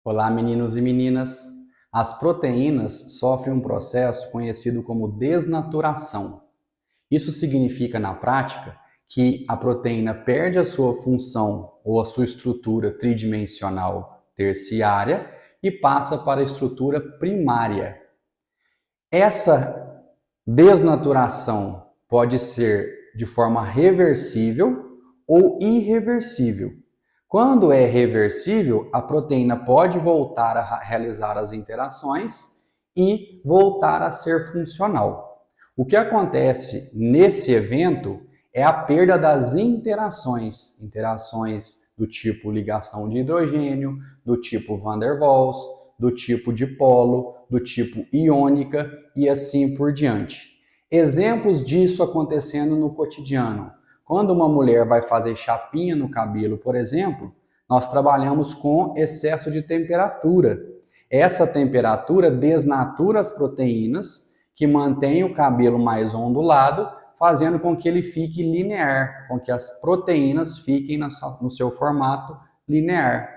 Olá, meninos e meninas. As proteínas sofrem um processo conhecido como desnaturação. Isso significa, na prática, que a proteína perde a sua função ou a sua estrutura tridimensional terciária e passa para a estrutura primária. Essa desnaturação pode ser de forma reversível ou irreversível. Quando é reversível, a proteína pode voltar a realizar as interações e voltar a ser funcional. O que acontece nesse evento é a perda das interações do tipo ligação de hidrogênio, do tipo van der Waals, do tipo dipolo, do tipo iônica e assim por diante. Exemplos disso acontecendo no cotidiano. Quando uma mulher vai fazer chapinha no cabelo, por exemplo, nós trabalhamos com excesso de temperatura. Essa temperatura desnatura as proteínas, que mantém o cabelo mais ondulado, fazendo com que ele fique linear, com que as proteínas fiquem no seu formato linear.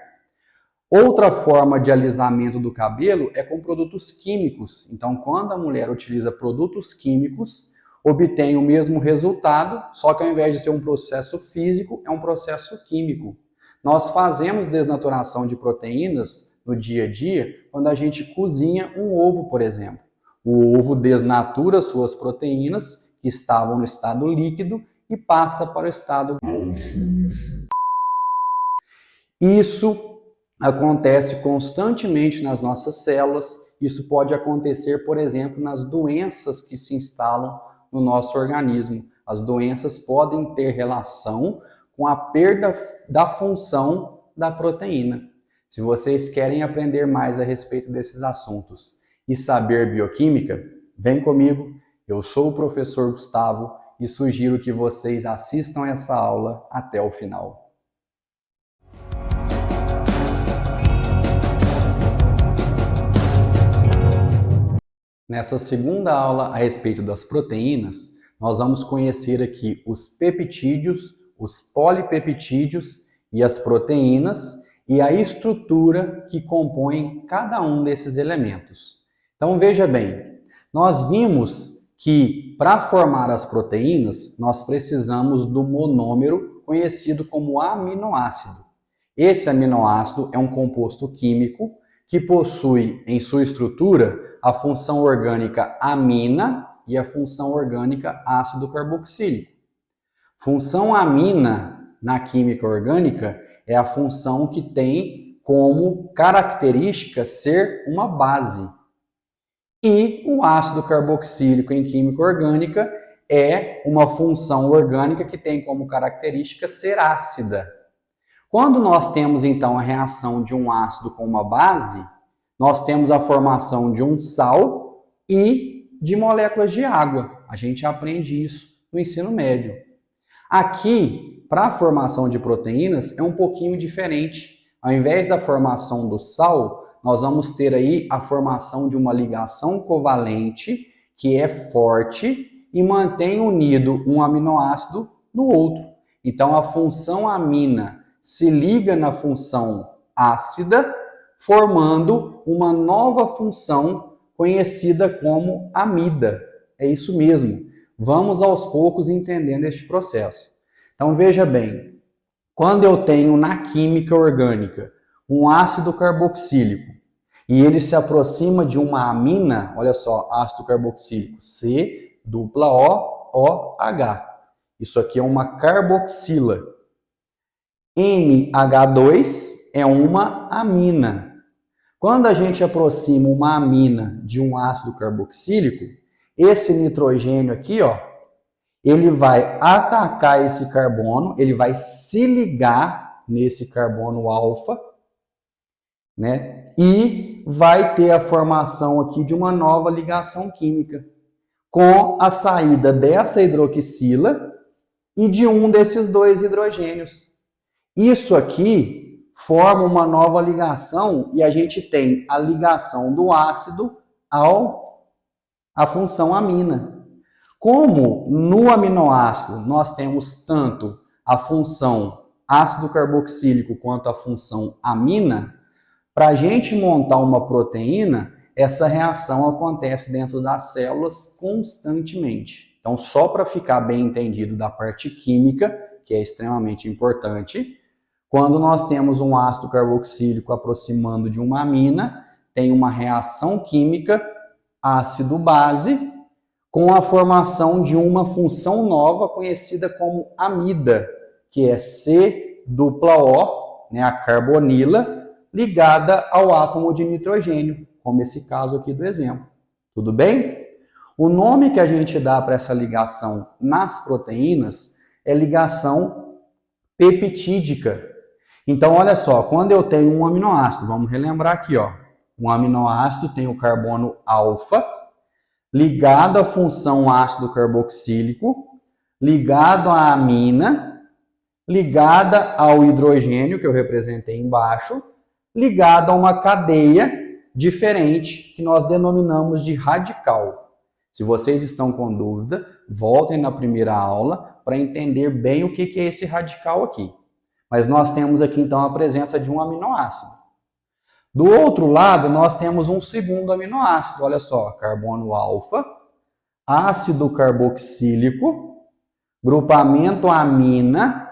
Outra forma de alisamento do cabelo é com produtos químicos. Então, quando a mulher utiliza produtos químicos, obtém o mesmo resultado, só que ao invés de ser um processo físico, é um processo químico. Nós fazemos desnaturação de proteínas no dia a dia quando a gente cozinha um ovo, por exemplo. O ovo desnatura suas proteínas que estavam no estado líquido e passa para o estado gasoso. Isso acontece constantemente nas nossas células. Isso pode acontecer, por exemplo, nas doenças que se instalam no nosso organismo. As doenças podem ter relação com a perda da função da proteína. Se vocês querem aprender mais a respeito desses assuntos e saber bioquímica, vem comigo. Eu sou o professor Gustavo e sugiro que vocês assistam essa aula até o final. Nessa segunda aula a respeito das proteínas, nós vamos conhecer aqui os peptídeos, os polipeptídeos e as proteínas e a estrutura que compõe cada um desses elementos. Então veja bem, nós vimos que para formar as proteínas nós precisamos do monômero conhecido como aminoácido. Esse aminoácido é um composto químico que possui em sua estrutura a função orgânica amina e a função orgânica ácido carboxílico. Função amina na química orgânica é a função que tem como característica ser uma base. E o ácido carboxílico em química orgânica é uma função orgânica que tem como característica ser ácida. Quando nós temos, então, a reação de um ácido com uma base, nós temos a formação de um sal e de moléculas de água. A gente aprende isso no ensino médio. Aqui, para a formação de proteínas, é um pouquinho diferente. Ao invés da formação do sal, nós vamos ter aí a formação de uma ligação covalente que é forte e mantém unido um aminoácido no outro. Então, a função amina se liga na função ácida, formando uma nova função conhecida como amida. É isso mesmo. Vamos aos poucos entendendo este processo. Então veja bem, quando eu tenho na química orgânica um ácido carboxílico e ele se aproxima de uma amina, olha só, ácido carboxílico COOH. Isso aqui é uma carboxila. MH2 é uma amina. Quando a gente aproxima uma amina de um ácido carboxílico, esse nitrogênio aqui, ó, ele vai atacar esse carbono, ele vai se ligar nesse carbono alfa, né? E vai ter a formação aqui de uma nova ligação química, com a saída dessa hidroxila e de um desses dois hidrogênios. Isso aqui forma uma nova ligação e a gente tem a ligação do ácido à função amina. Como no aminoácido nós temos tanto a função ácido carboxílico quanto a função amina, Para a gente montar uma proteína, essa reação acontece dentro das células constantemente. Então, só para ficar bem entendido da parte química, que é extremamente importante, quando nós temos um ácido carboxílico aproximando de uma amina, tem uma reação química ácido-base com a formação de uma função nova conhecida como amida, que é C-O, né, a carbonila, ligada ao átomo de nitrogênio, como esse caso aqui do exemplo. Tudo bem? O nome que a gente dá para essa ligação nas proteínas é ligação peptídica. Então, olha só, quando eu tenho um aminoácido, vamos relembrar aqui, ó, um aminoácido tem o carbono alfa, ligado à função ácido carboxílico, ligado à amina, ligada ao hidrogênio, que eu representei embaixo, ligado a uma cadeia diferente, que nós denominamos de radical. Se vocês estão com dúvida, voltem na primeira aula para entender bem o que é esse radical aqui. Mas nós temos aqui, então, a presença de um aminoácido. Do outro lado, nós temos um segundo aminoácido, olha só, carbono alfa, ácido carboxílico, grupamento amina,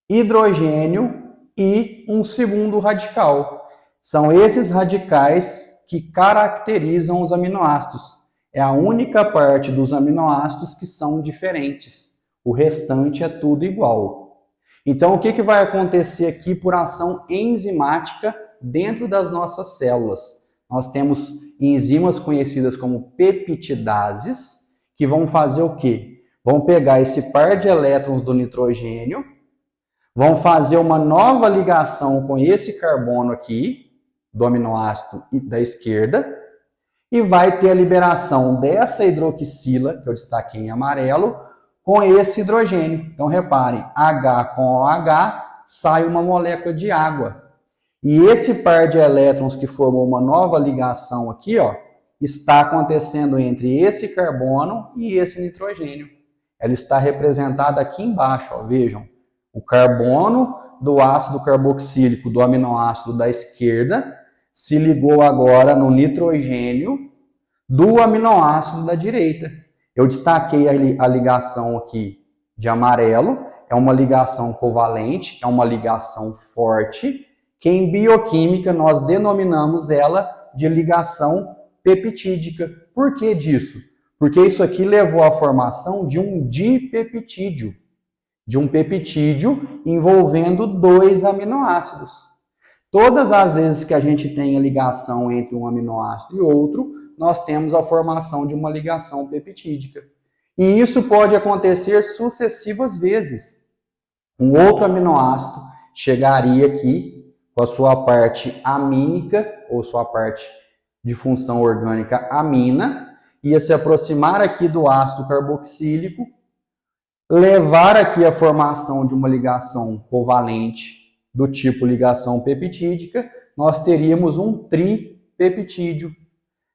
hidrogênio e um segundo radical. São esses radicais que caracterizam os aminoácidos. É a única parte dos aminoácidos que são diferentes. O restante é tudo igual. Então, o que vai acontecer aqui por ação enzimática dentro das nossas células? Nós temos enzimas conhecidas como peptidases, que vão fazer o quê? Vão pegar esse par de elétrons do nitrogênio, vão fazer uma nova ligação com esse carbono aqui, do aminoácido da esquerda, e vai ter a liberação dessa hidroxila, que eu destaquei em amarelo, com esse hidrogênio. Então, reparem, H com OH sai uma molécula de água. E esse par de elétrons que formou uma nova ligação aqui, ó, está acontecendo entre esse carbono e esse nitrogênio. Ela está representada aqui embaixo, ó, vejam. O carbono do ácido carboxílico do aminoácido da esquerda se ligou agora no nitrogênio do aminoácido da direita. Eu destaquei a ligação aqui de amarelo, é uma ligação covalente, é uma ligação forte, que em bioquímica nós denominamos ela de ligação peptídica. Por que disso? Porque isso aqui levou à formação de um dipeptídeo, de um peptídeo envolvendo 2 aminoácidos. Todas as vezes que a gente tem a ligação entre um aminoácido e outro, nós temos a formação de uma ligação peptídica. E isso pode acontecer sucessivas vezes. Um outro aminoácido chegaria aqui com a sua parte amínica, ou sua parte de função orgânica amina, ia se aproximar aqui do ácido carboxílico, levar aqui a formação de uma ligação covalente do tipo ligação peptídica, nós teríamos um tripeptídeo.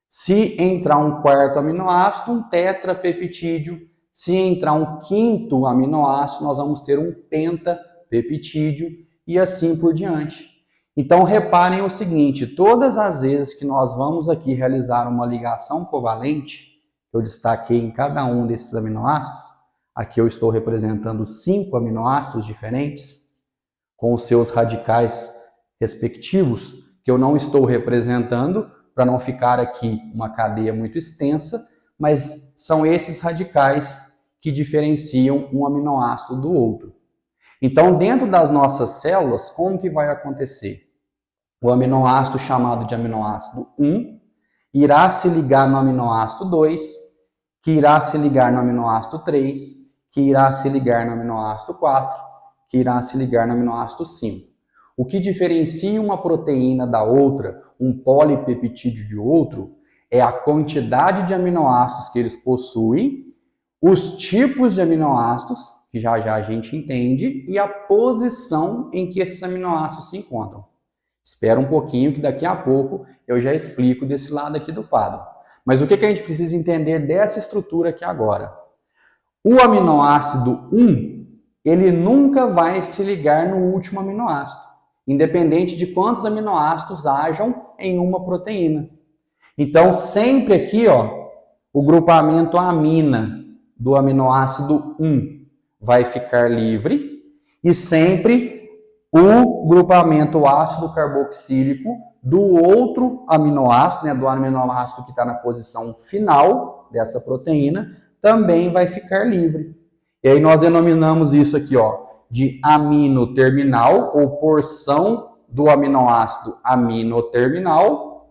Se entrar um quarto aminoácido, um tetrapeptídeo. Se entrar um quinto aminoácido, nós vamos ter um pentapeptídeo e assim por diante. Então, reparem o seguinte, todas as vezes que nós vamos aqui realizar uma ligação covalente, que eu destaquei em cada um desses aminoácidos, aqui eu estou representando 5 aminoácidos diferentes, com os seus radicais respectivos, que eu não estou representando, para não ficar aqui uma cadeia muito extensa, mas são esses radicais que diferenciam um aminoácido do outro. Então, dentro das nossas células, como que vai acontecer? O aminoácido chamado de aminoácido 1 irá se ligar no aminoácido 2, que irá se ligar no aminoácido 3, que irá se ligar no aminoácido 4, que irá se ligar no aminoácido 5. O que diferencia uma proteína da outra, um polipeptídeo de outro, é a quantidade de aminoácidos que eles possuem, os tipos de aminoácidos, que já já a gente entende, e a posição em que esses aminoácidos se encontram. Espera um pouquinho que daqui a pouco eu já explico desse lado aqui do quadro. Mas o que a gente precisa entender dessa estrutura aqui agora? O aminoácido 1, ele nunca vai se ligar no último aminoácido. independente de quantos aminoácidos hajam em uma proteína. Então, sempre aqui, ó, o grupamento amina do aminoácido 1 vai ficar livre e sempre o grupamento ácido carboxílico do outro aminoácido, né, do aminoácido que está na posição final dessa proteína, também vai ficar livre. E aí nós denominamos isso aqui, ó, de amino terminal ou porção do aminoácido aminoterminal,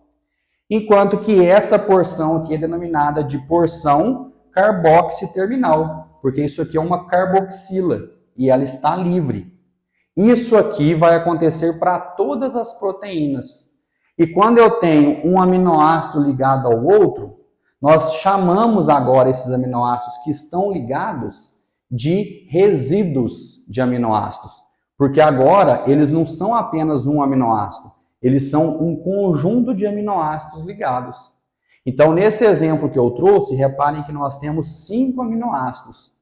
enquanto que essa porção aqui é denominada de porção carboxiterminal, porque isso aqui é uma carboxila e ela está livre. Isso aqui vai acontecer para todas as proteínas. E quando eu tenho um aminoácido ligado ao outro, nós chamamos agora esses aminoácidos que estão ligados de resíduos de aminoácidos. Porque agora eles não são apenas um aminoácido, eles são um conjunto de aminoácidos ligados. Então, nesse exemplo que eu trouxe, reparem que nós temos 5 aminoácidos.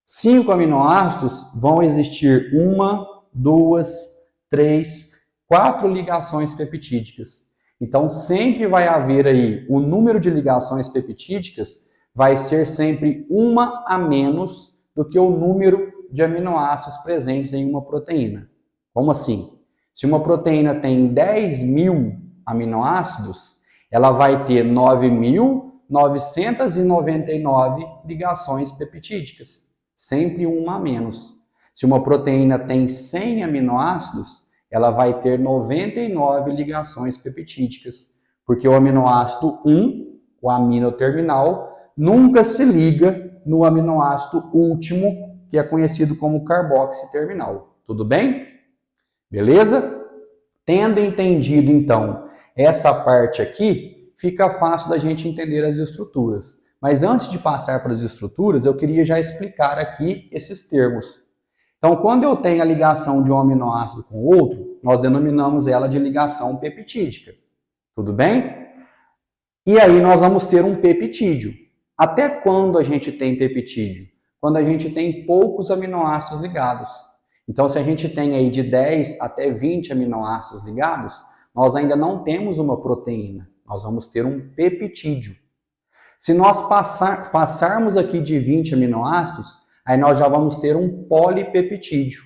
5 aminoácidos vão existir 1, 2, 3, 4 ligações peptídicas. Então, sempre vai haver aí, o número de ligações peptídicas vai ser sempre uma a menos do que o número de aminoácidos presentes em uma proteína. Como assim? Se uma proteína tem 10.000 aminoácidos, ela vai ter 9.999 ligações peptídicas, sempre uma a menos. Se uma proteína tem 100 aminoácidos, ela vai ter 99 ligações peptídicas, porque o aminoácido 1, o aminoterminal, nunca se liga no aminoácido último, que é conhecido como carboxiterminal. Tudo bem? Beleza? Tendo entendido, então, essa parte aqui, fica fácil da gente entender as estruturas. Mas antes de passar para as estruturas, eu queria já explicar aqui esses termos. Então, quando eu tenho a ligação de um aminoácido com outro, nós denominamos ela de ligação peptídica. Tudo bem? E aí nós vamos ter um peptídeo. Até quando a gente tem peptídeo? Quando a gente tem poucos aminoácidos ligados. Então, se a gente tem aí de 10 até 20 aminoácidos ligados, nós ainda não temos uma proteína. Nós vamos ter um peptídeo. Se nós passarmos aqui de 20 aminoácidos, aí nós já vamos ter um polipeptídeo.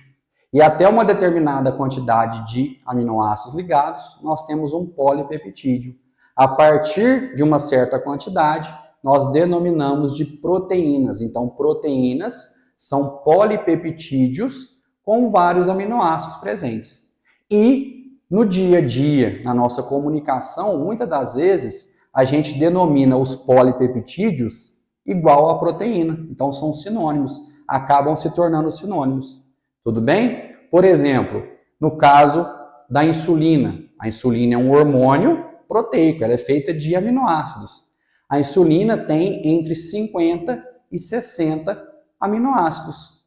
E até uma determinada quantidade de aminoácidos ligados, nós temos um polipeptídeo. A partir de uma certa quantidade, nós denominamos de proteínas. Então, proteínas são polipeptídeos com vários aminoácidos presentes. E no dia a dia, na nossa comunicação, muitas das vezes, a gente denomina os polipeptídeos igual à proteína. Então, são sinônimos, acabam se tornando sinônimos. Tudo bem? Por exemplo, no caso da insulina. A insulina é um hormônio proteico, ela é feita de aminoácidos. A insulina tem entre 50 e 60 aminoácidos.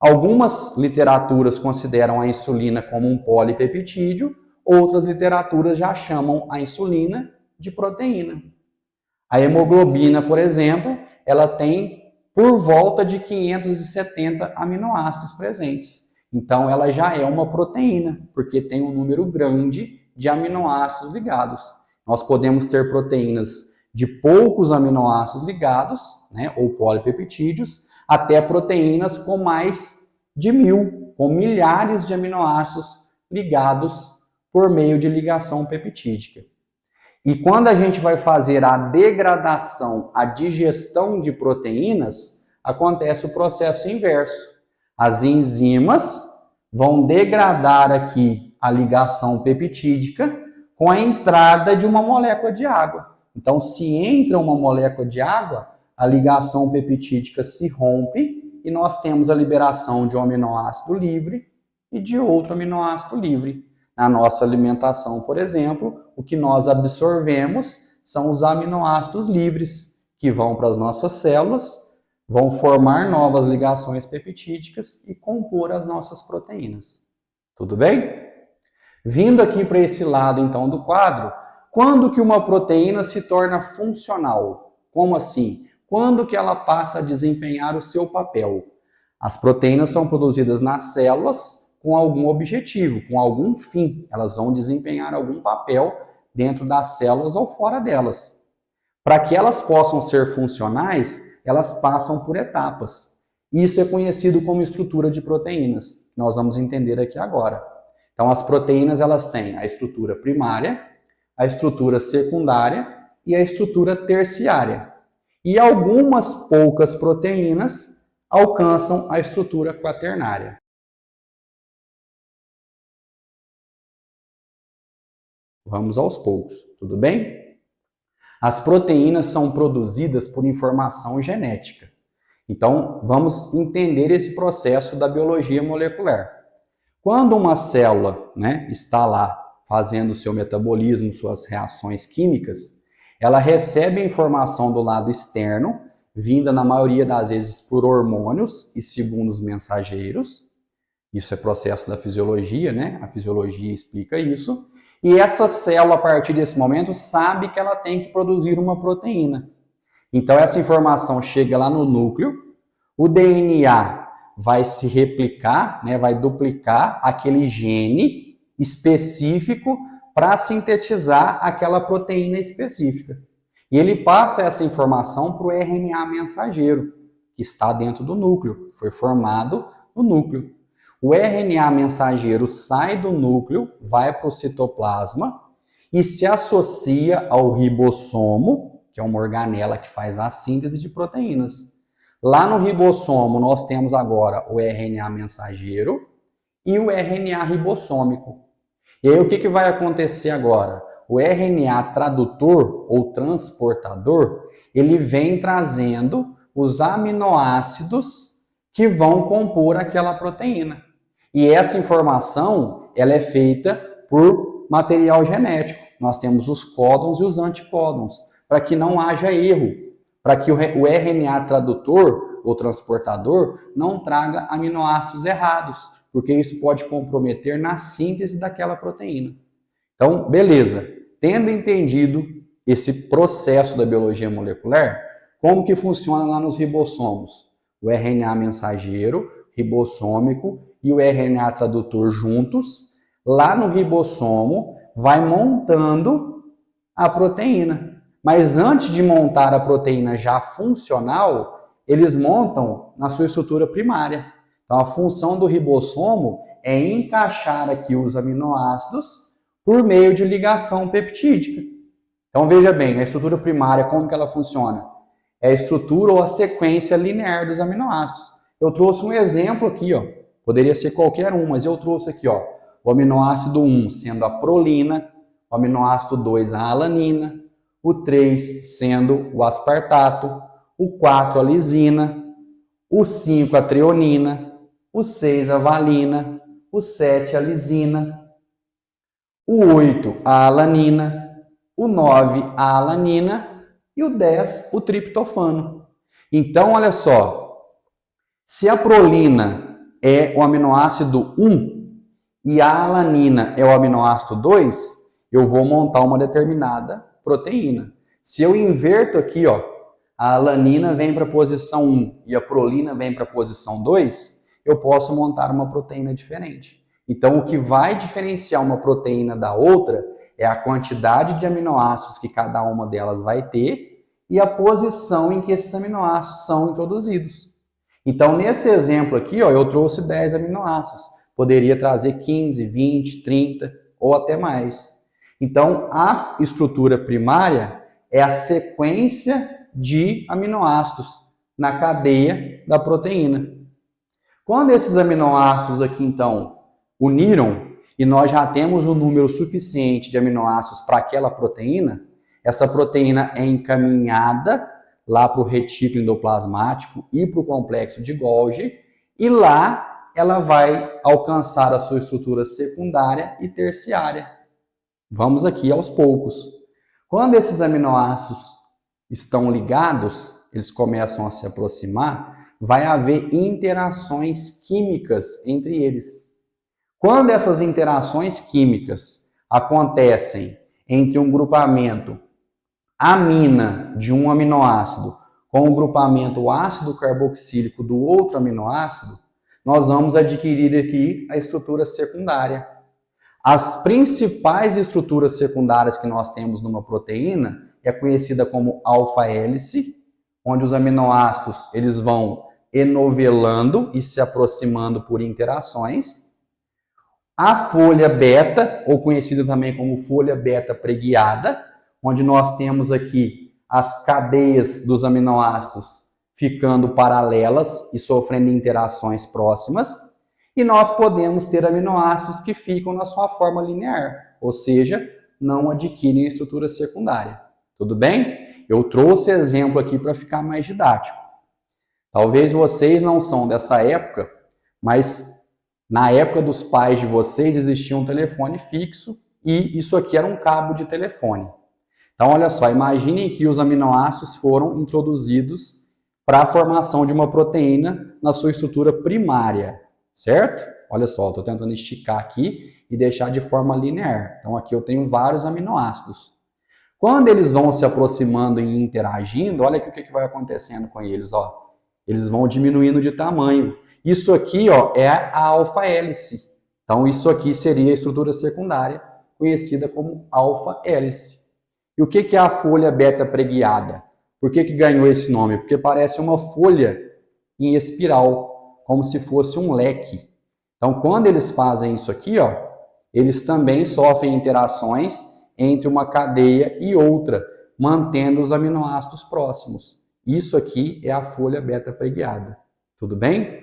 Algumas literaturas consideram a insulina como um polipeptídeo, outras literaturas já chamam a insulina de proteína. A hemoglobina, por exemplo, ela tem por volta de 570 aminoácidos presentes. Então, ela já é uma proteína, porque tem um número grande de aminoácidos ligados. Nós podemos ter proteínas de poucos aminoácidos ligados, né, ou polipeptídeos, até proteínas com mais de 1.000, com milhares de aminoácidos ligados por meio de ligação peptídica. E quando a gente vai fazer a degradação, a digestão de proteínas, acontece o processo inverso. As enzimas vão degradar aqui a ligação peptídica com a entrada de uma molécula de água. Então, se entra uma molécula de água, a ligação peptídica se rompe e nós temos a liberação de um aminoácido livre e de outro aminoácido livre. Na nossa alimentação, por exemplo, o que nós absorvemos são os aminoácidos livres, que vão para as nossas células, vão formar novas ligações peptídicas e compor as nossas proteínas. Tudo bem? Vindo aqui para esse lado, então, do quadro, quando que uma proteína se torna funcional? Como assim? Quando que ela passa a desempenhar o seu papel? As proteínas são produzidas nas células com algum objetivo, com algum fim. Elas vão desempenhar algum papel dentro das células ou fora delas. Para que elas possam ser funcionais, elas passam por etapas. Isso é conhecido como estrutura de proteínas. Nós vamos entender aqui agora. Então, as proteínas elas têm a estrutura primária, a estrutura secundária e a estrutura terciária. E algumas poucas proteínas alcançam a estrutura quaternária. Vamos aos poucos, tudo bem? As proteínas são produzidas por informação genética. Então, vamos entender esse processo da biologia molecular. Quando uma célula, está lá fazendo seu metabolismo, suas reações químicas, ela recebe a informação do lado externo, vinda na maioria das vezes por hormônios e segundos mensageiros. Isso é processo da fisiologia, A fisiologia explica isso. E essa célula, a partir desse momento, sabe que ela tem que produzir uma proteína. Então, essa informação chega lá no núcleo, o DNA vai se replicar, vai duplicar aquele gene específico para sintetizar aquela proteína específica. E ele passa essa informação para o RNA mensageiro, que está dentro do núcleo, foi formado no núcleo. O RNA mensageiro sai do núcleo, vai para o citoplasma e se associa ao ribossomo, que é uma organela que faz a síntese de proteínas. Lá no ribossomo nós temos agora o RNA mensageiro e o RNA ribossômico. E aí o que vai acontecer agora? O RNA tradutor ou transportador, ele vem trazendo os aminoácidos que vão compor aquela proteína. E essa informação, ela é feita por material genético. Nós temos os códons e os anticódons, para que não haja erro, para que o RNA tradutor ou transportador não traga aminoácidos errados, porque isso pode comprometer na síntese daquela proteína. Então, beleza. Tendo entendido esse processo da biologia molecular, como que funciona lá nos ribossomos? O RNA mensageiro, ribossômico e o RNA tradutor juntos, lá no ribossomo, vai montando a proteína. Mas antes de montar a proteína já funcional, eles montam na sua estrutura primária. Então, a função do ribossomo é encaixar aqui os aminoácidos por meio de ligação peptídica. Então, veja bem, a estrutura primária, como que ela funciona? É a estrutura ou a sequência linear dos aminoácidos. Eu trouxe um exemplo aqui, poderia ser qualquer um, mas eu trouxe aqui, o aminoácido 1 sendo a prolina, o aminoácido 2 a alanina, o 3 sendo o aspartato, o 4 a lisina, o 5 a treonina, o 6 a valina, o 7 a lisina, o 8 a alanina, o 9 a alanina e o 10 o triptofano. Então, olha só, se a prolina é o aminoácido 1 e a alanina é o aminoácido 2, eu vou montar uma determinada proteína. Se eu inverto aqui, a alanina vem para a posição 1 e a prolina vem para a posição 2, eu posso montar uma proteína diferente. Então, o que vai diferenciar uma proteína da outra é a quantidade de aminoácidos que cada uma delas vai ter e a posição em que esses aminoácidos são introduzidos. Então, nesse exemplo aqui, eu trouxe 10 aminoácidos. Poderia trazer 15, 20, 30 ou até mais. Então, a estrutura primária é a sequência de aminoácidos na cadeia da proteína. Quando esses aminoácidos aqui, então, uniram e nós já temos um número suficiente de aminoácidos para aquela proteína, essa proteína é encaminhada lá para o retículo endoplasmático e para o complexo de Golgi, e lá ela vai alcançar a sua estrutura secundária e terciária. Vamos aqui aos poucos. Quando esses aminoácidos estão ligados, eles começam a se aproximar, vai haver interações químicas entre eles. Quando essas interações químicas acontecem entre um grupamento amina de um aminoácido com o grupamento ácido carboxílico do outro aminoácido, nós vamos adquirir aqui a estrutura secundária. As principais estruturas secundárias que nós temos numa proteína é conhecida como alfa-hélice, onde os aminoácidos eles vão enovelando e se aproximando por interações. A folha beta, ou conhecida também como folha beta preguiada, onde nós temos aqui as cadeias dos aminoácidos ficando paralelas e sofrendo interações próximas. E nós podemos ter aminoácidos que ficam na sua forma linear, ou seja, não adquirem estrutura secundária. Tudo bem? Eu trouxe exemplo aqui para ficar mais didático. Talvez vocês não são dessa época, mas na época dos pais de vocês existia um telefone fixo e isso aqui era um cabo de telefone. Então, olha só, imaginem que os aminoácidos foram introduzidos para a formação de uma proteína na sua estrutura primária, certo? Olha só, estou tentando esticar aqui e deixar de forma linear. Então, aqui eu tenho vários aminoácidos. Quando eles vão se aproximando e interagindo, olha aqui o que vai acontecendo com eles, ó. Eles vão diminuindo de tamanho. Isso aqui, ó, é a alfa-hélice. Então, isso aqui seria a estrutura secundária, conhecida como alfa-hélice. E o que é a folha beta preguiada? Por que ganhou esse nome? Porque parece uma folha em espiral, como se fosse um leque. Então, quando eles fazem isso aqui, ó, eles também sofrem interações entre uma cadeia e outra, mantendo os aminoácidos próximos. Isso aqui é a folha beta preguiada. Tudo bem?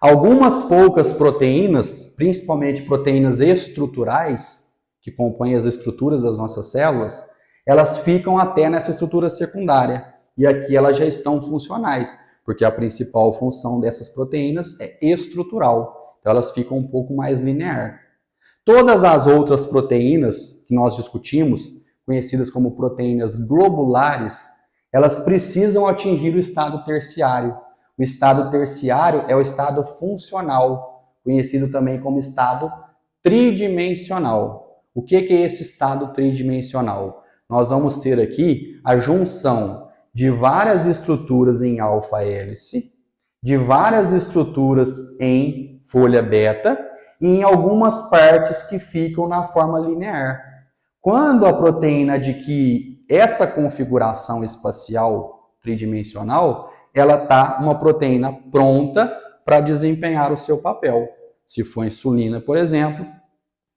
Algumas poucas proteínas, principalmente proteínas estruturais, que compõem as estruturas das nossas células, elas ficam até nessa estrutura secundária. E aqui elas já estão funcionais, porque a principal função dessas proteínas é estrutural. Então elas ficam um pouco mais linear. Todas as outras proteínas que nós discutimos, conhecidas como proteínas globulares, elas precisam atingir o estado terciário. O estado terciário é o estado funcional, conhecido também como estado tridimensional. O que é esse estado tridimensional? Nós vamos ter aqui a junção de várias estruturas em alfa-hélice, de várias estruturas em folha beta e em algumas partes que ficam na forma linear. Quando a proteína adquire essa configuração espacial tridimensional, ela está uma proteína pronta para desempenhar o seu papel. Se for insulina, por exemplo,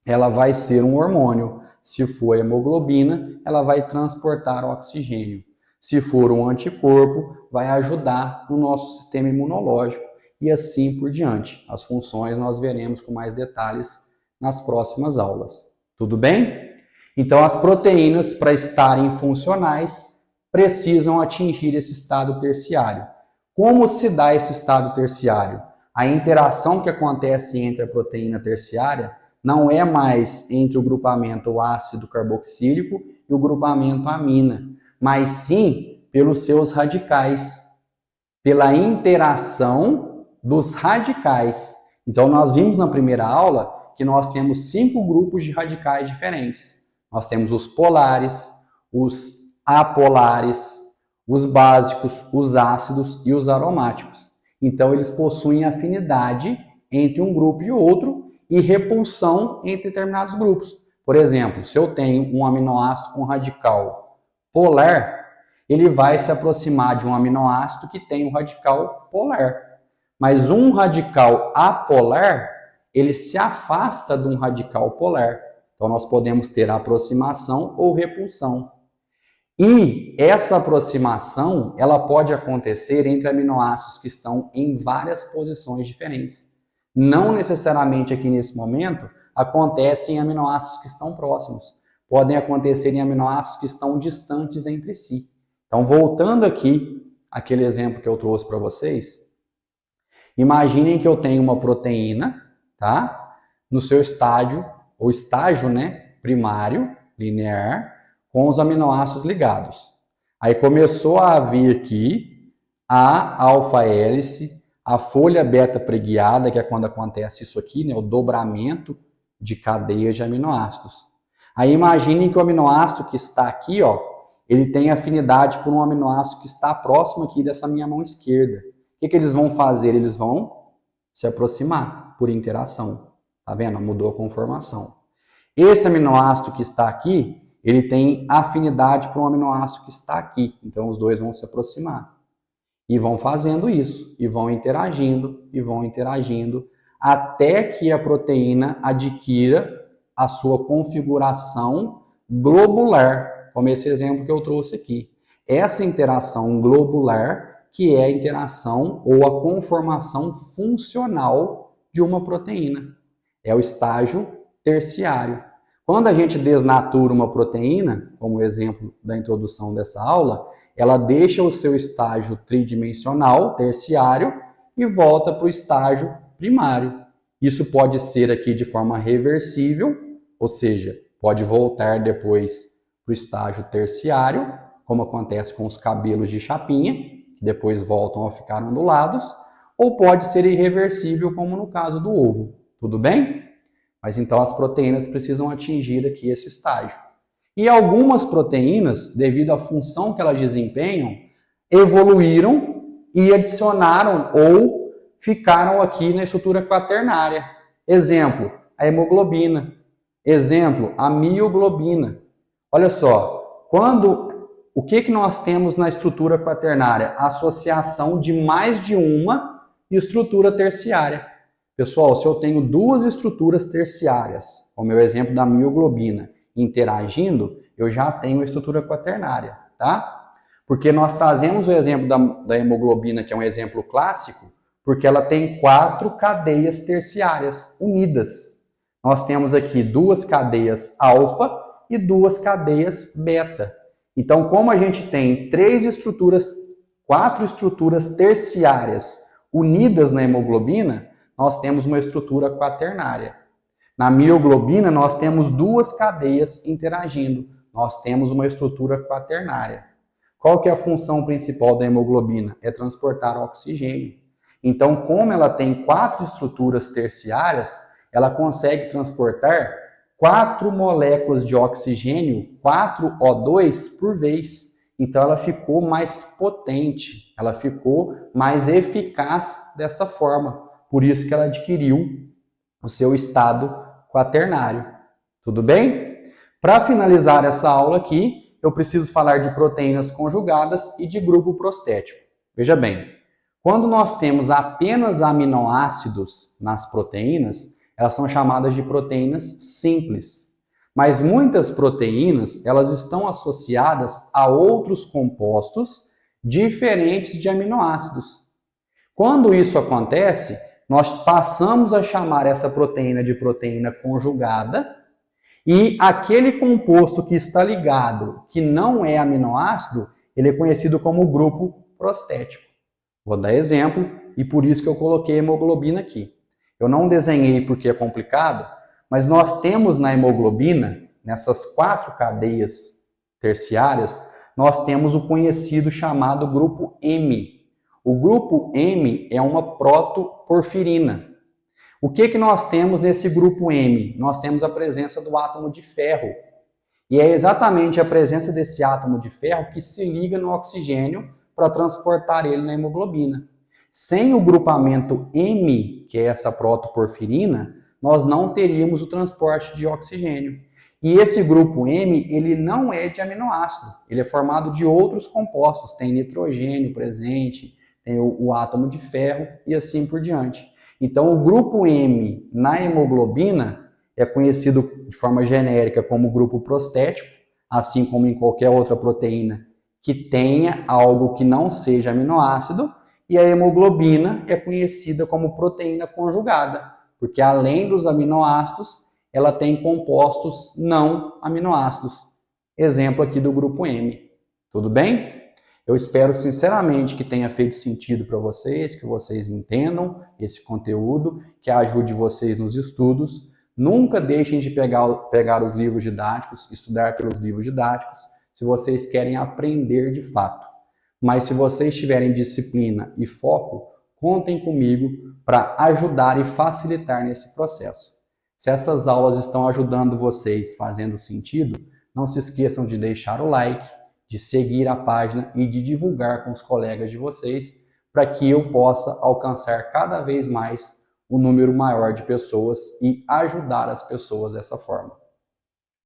ela vai ser um hormônio. Se for hemoglobina, ela vai transportar o oxigênio. Se for um anticorpo, vai ajudar no nosso sistema imunológico e assim por diante. As funções nós veremos com mais detalhes nas próximas aulas. Tudo bem? Então, as proteínas, para estarem funcionais, precisam atingir esse estado terciário. Como se dá esse estado terciário? A interação que acontece entre a proteína terciária não é mais entre o grupamento ácido carboxílico e o grupamento amina, mas sim pelos seus radicais, pela interação dos radicais. Então, nós vimos na primeira aula que nós temos 5 grupos de radicais diferentes. Nós temos os polares, os apolares, os básicos, os ácidos e os aromáticos. Então, eles possuem afinidade entre um grupo e outro e repulsão entre determinados grupos. Por exemplo, se eu tenho um aminoácido com radical polar, ele vai se aproximar de um aminoácido que tem um radical polar. Mas um radical apolar, ele se afasta de um radical polar. Então, nós podemos ter aproximação ou repulsão. E essa aproximação, ela pode acontecer entre aminoácidos que estão em várias posições diferentes. Não necessariamente aqui nesse momento acontece em aminoácidos que estão próximos. Podem acontecer em aminoácidos que estão distantes entre si. Então, voltando aqui, aquele exemplo que eu trouxe para vocês, imaginem que eu tenho uma proteína, tá? No seu estágio, ou estágio, né, primário, linear, com os aminoácidos ligados. Aí começou a vir aqui a alfa-hélice, a folha beta preguiada, que é quando acontece isso aqui, né, o dobramento de cadeias de aminoácidos. Aí imaginem que o aminoácido que está aqui, ó, ele tem afinidade por um aminoácido que está próximo aqui dessa minha mão esquerda. O que eles vão fazer? Eles vão se aproximar por interação. Tá vendo? Mudou a conformação. Esse aminoácido que está aqui, ele tem afinidade para um aminoácido que está aqui. Então, os dois vão se aproximar. E vão fazendo isso, e vão interagindo, até que a proteína adquira a sua configuração globular, como esse exemplo que eu trouxe aqui. Essa interação globular que é a interação ou a conformação funcional de uma proteína. É o estágio terciário. Quando a gente desnatura uma proteína, como o exemplo da introdução dessa aula, ela deixa o seu estágio tridimensional, terciário, e volta para o estágio primário. Isso pode ser aqui de forma reversível, ou seja, pode voltar depois para o estágio terciário, como acontece com os cabelos de chapinha, que depois voltam a ficar ondulados, ou pode ser irreversível, como no caso do ovo. Tudo bem? Mas então as proteínas precisam atingir aqui esse estágio. E algumas proteínas, devido à função que elas desempenham, evoluíram e adicionaram ou ficaram aqui na estrutura quaternária. Exemplo, a hemoglobina. Exemplo, a mioglobina. Olha só, o que nós temos na estrutura quaternária? A associação de mais de uma estrutura terciária. Pessoal, se eu tenho duas estruturas terciárias, como o exemplo da mioglobina, interagindo, eu já tenho a estrutura quaternária, tá? Porque nós trazemos o exemplo da hemoglobina, que é um exemplo clássico, porque ela tem 4 cadeias terciárias unidas. Nós temos aqui 2 cadeias alfa e 2 cadeias beta. Então, como a gente tem 4 estruturas terciárias unidas na hemoglobina, nós temos uma estrutura quaternária. Na mioglobina, nós temos 2 cadeias interagindo. Nós temos uma estrutura quaternária. Qual que é a função principal da hemoglobina? É transportar oxigênio. Então, como ela tem 4 estruturas terciárias, ela consegue transportar 4 moléculas de oxigênio, 4 O2 por vez. Então, ela ficou mais potente, ela ficou mais eficaz dessa forma. Por isso que ela adquiriu o seu estado quaternário. Tudo bem? Para finalizar essa aula aqui, eu preciso falar de proteínas conjugadas e de grupo prostético. Veja bem, quando nós temos apenas aminoácidos nas proteínas, elas são chamadas de proteínas simples. Mas muitas proteínas, elas estão associadas a outros compostos diferentes de aminoácidos. Quando isso acontece, nós passamos a chamar essa proteína de proteína conjugada e aquele composto que está ligado, que não é aminoácido, ele é conhecido como grupo prostético. Vou dar exemplo e por isso que eu coloquei hemoglobina aqui. Eu não desenhei porque é complicado, mas nós temos na hemoglobina, nessas 4 cadeias terciárias, nós temos o conhecido chamado grupo M. O grupo M é uma protoporfirina. O que nós temos nesse grupo M? Nós temos a presença do átomo de ferro. E é exatamente a presença desse átomo de ferro que se liga no oxigênio para transportar ele na hemoglobina. Sem o grupamento M, que é essa protoporfirina, nós não teríamos o transporte de oxigênio. E esse grupo M, ele não é de aminoácido, ele é formado de outros compostos, tem nitrogênio presente, tem o átomo de ferro e assim por diante. Então, o grupo M na hemoglobina é conhecido de forma genérica como grupo prostético, assim como em qualquer outra proteína que tenha algo que não seja aminoácido, e a hemoglobina é conhecida como proteína conjugada, porque além dos aminoácidos, ela tem compostos não aminoácidos. Exemplo aqui do grupo M. Tudo bem? Eu espero sinceramente que tenha feito sentido para vocês, que vocês entendam esse conteúdo, que ajude vocês nos estudos. Nunca deixem de pegar os livros didáticos, estudar pelos livros didáticos, se vocês querem aprender de fato. Mas se vocês tiverem disciplina e foco, contem comigo para ajudar e facilitar nesse processo. Se essas aulas estão ajudando vocês, fazendo sentido, não se esqueçam de deixar o like, de seguir a página e de divulgar com os colegas de vocês, para que eu possa alcançar cada vez mais um número maior de pessoas e ajudar as pessoas dessa forma.